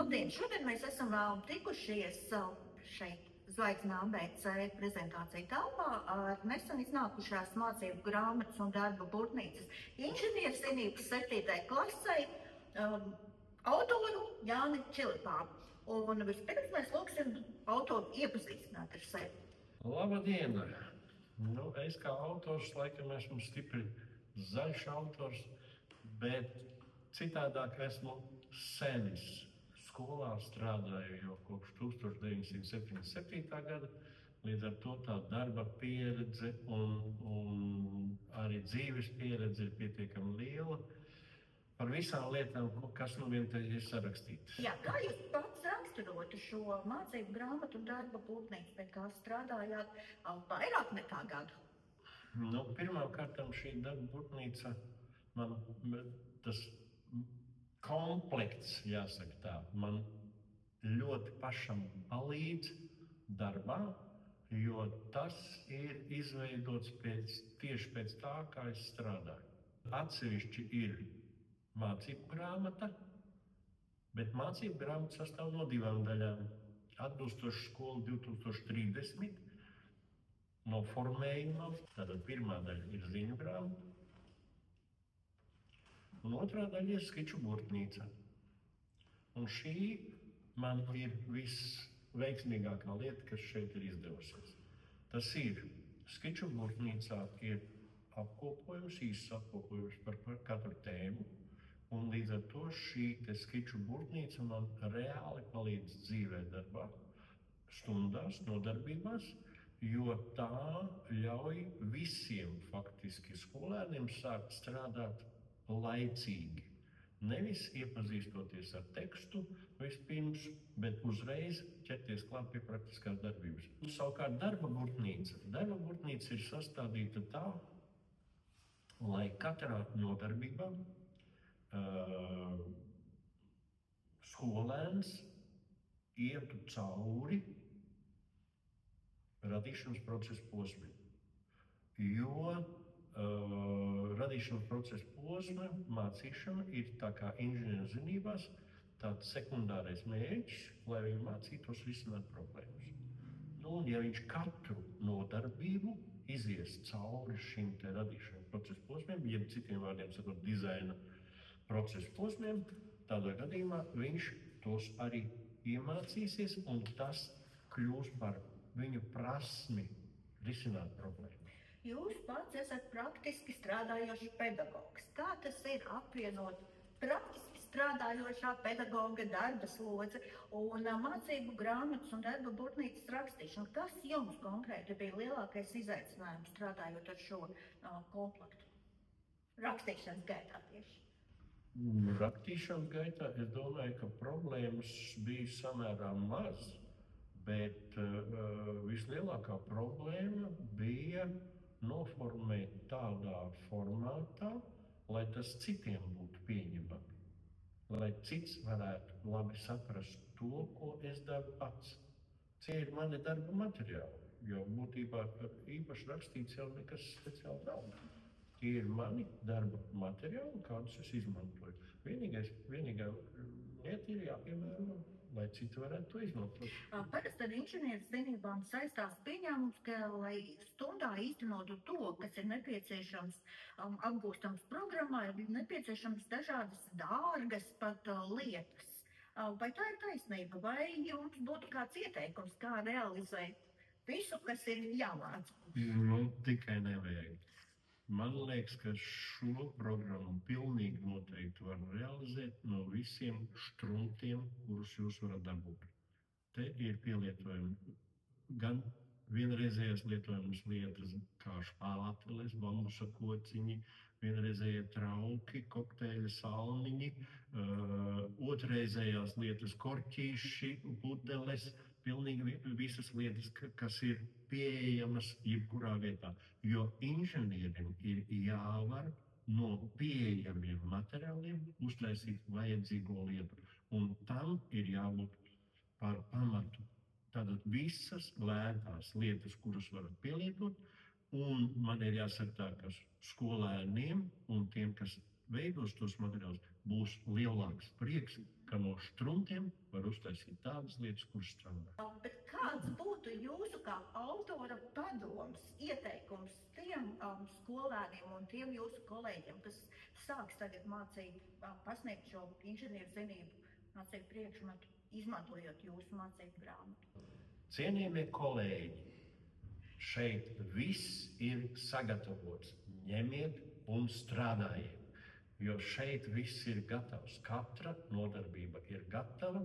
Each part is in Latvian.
Labdien! Šodien mēs esam tikušies šeit Zvaigznes ABC prezentāciju telpā ar nesen iznākušās mācību grāmatas un darba burtnīcas inženierzinības 7. klasei autoru Jāni Čilipānu. Un vispirms mēs lūksim autoru iepazīstināt ar sevi. Labdien! Es kā autors laikam esmu stipri zaļš autors, bet citādāk esmu senis. Skolā strādāju jau kopš 1977. gada, līdz ar to tā darba pieredze un arī dzīves pieredze ir pietiekami liela par visām lietām, kas nu vien te ir sarakstītas. Jā, kā jūs pats raksturotu šo mācību grāmatu un darba burtnīcu, pie kā strādājāt vairāk nekā gadu? Pirmkārt, šī darba burtnīca, man tas komplekts, jāsaka tā, man ļoti pašam palīdz darbā, jo tas ir izveidots tieši pēc tā, kā es strādāju. Atsevišķi ir mācību grāmata, bet mācību grāmata sastāv no 2 daļām. Atbilstoši skolu 2030 no formējuma, tātad pirmā daļa ir ziņu grāmata, un otrā daļa ir skiču burtnīca. Un šī man ir visveiksmīgākā lieta, kas šeit ir izdevusies. Tas ir, skiču burtnīcā ir apkopojums, īsts apkopojums par katru tēmu, un līdz ar to šī skiču burtnīca man reāli palīdz dzīvē darbā, stundās, nodarbībās, jo tā ļauj visiem faktiski skolēniem sākt strādāt laicīgi. Nevis iepazīstoties ar tekstu vispirms, bet uzreiz ķerties klāt pie praktiskās darbības. Savukārt darba burtnīca ir sastādīta tā, lai katrā nodarbībā skolēns ietu cauri radīšanas procesa posmiem. Jo radīšanas procesa posma mācīšana ir tā kā inženierzinībās tāds sekundārais mērķis, lai viņi mācītos risināt problēmas. Un ja viņš katru nodarbību izies cauri šim te radīšanas procesa posmiem, jeb citiem vārdiem sakot dizaina procesa posmiem, tādā gadījumā viņš tos arī iemācīsies un tas kļūs par viņu prasmi risināt problēmas. Jūs pats esat praktiski strādājošs pedagogs. Kā tas ir apvienot praktiski strādājošā pedagoga darba slodzi un mācību grāmatas un darba burtnīcas rakstīšanu? Kas jums konkrēti bija lielākais izaicinājums strādājot ar šo komplektu? Rakstīšanas gaitā tieši. Rakstīšanas gaitā es domāju, ka problēmas bija samērā maz, bet vislielākā problēma bija noformēt tādā formātā, lai tas citiem būtu pieņemami. Lai cits varētu labi saprast to, ko es daru pats. Tie ir mani darba materiāli, jo būtībā īpaši rakstīts jau nekas speciāli nav. Tie ir mani darba materiāli, kādus es izmantoju. Vienīgā lieta ir jāpiemēro, lai citi varētu to izmantot. Parasti ar inženierzinībām saistās pieņēmums, ka, lai stundā īstenotu to, kas ir nepieciešams apgūstams programmā, ir nepieciešams dažādas dārgas pat lietas. Vai tā ir taisnība? Vai jums būtu kāds ieteikums, kā realizēt visu, kas ir jāmāc? Tikai nevajag. Man liekas, ka šo programmu pilnīgi noteikti var realizēt no visiem štruntiem, kurus jūs varat dabūt. Te ir pielietojumi gan vienreizējās lietojamas lietas, kā špāteles, bambusa kociņi, vienreizējie trauki, kokteļa salmiņi, otrreizējās lietas, korķīši, pudeles, pilnīgi visas lietas, kas ir pieejamas jebkurā vietā. Jo inženierim ir jāvar no pieejamiem materiāliem uztaisīt vajadzīgo lietu. Un tam ir jābūt par pamatu. Tātad visas lētās lietas, kuras varat pielietot, un man ir jāsaka tā, ka skolēniem un tiem, kas veidos tos materiālus, būs lielāks prieks, ka no struntiem var uztaisīt tādas lietas, kuras strādā. Bet kāds būtu jūsu kā autora padoms, ieteikums tiem skolēniem un tiem jūsu kolēģiem, kas sāks tagad mācīt, pasniegt šo inženierzinību mācību priekšmetu, izmantojot jūsu mācību grāmatu? Cienījamie kolēģi, šeit viss ir sagatavots. Ņemiet un strādājiet, jo šeit viss ir gatavs. Katra nodarbība ir gatava.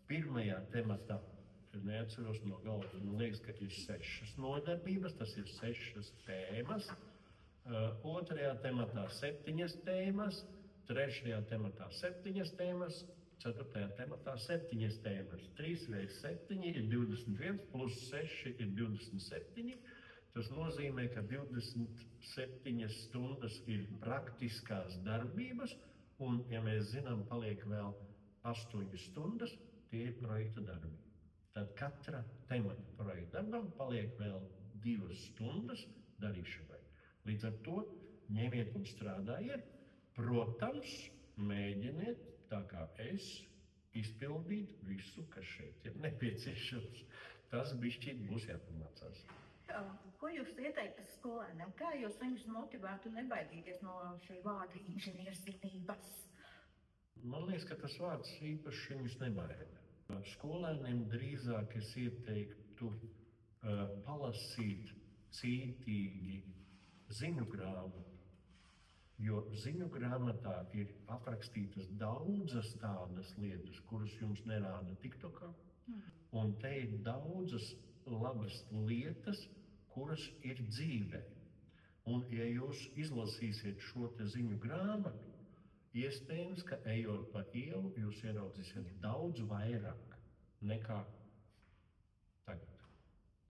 Pirmajā tematā, neatceros no galvas, man liekas, ka ir 6 nodarbības, tas ir 6 tēmas. Otrajā tematā 7 tēmas, trešajā tematā 7 tēmas, ceturtajā tematā 7 tēmas. 3 × 7 ir 21, plus 6 ir 27. Tas nozīmē, ka 27 stundas ir praktiskās darbības, un, ja mēs zinām, paliek vēl 8 stundas, tie ir projekta darbi. Tad katra temata projekta darbam paliek vēl 2 stundas darīšanai. Līdz ar to ņemiet un strādājiet. Protams, mēģiniet, tā kā es, izpildīt visu, kas šeit ir nepieciešams. Tas bišķīt būs jāpamācās. Ko jūs ieteiktu skolēniem? Kā jūs viņus motivētu nebaidīties no šī vārda inženierzinības? Man liekas, ka tas vārds īpaši viņus nebaida. Skolēniem drīzāk es ieteiktu palasīt cītīgi ziņu grāmatu, jo ziņu grāmatā ir aprakstītas daudzas tādas lietas, kuras jums nerāda TikTokā, un te ir daudzas labas lietas, kuras ir dzīvē. Un, ja jūs izlasīsiet šo te ziņu grāmatu, iespējams, ka ejot pa ielu, jūs ieraudzīsiet daudz vairāk nekā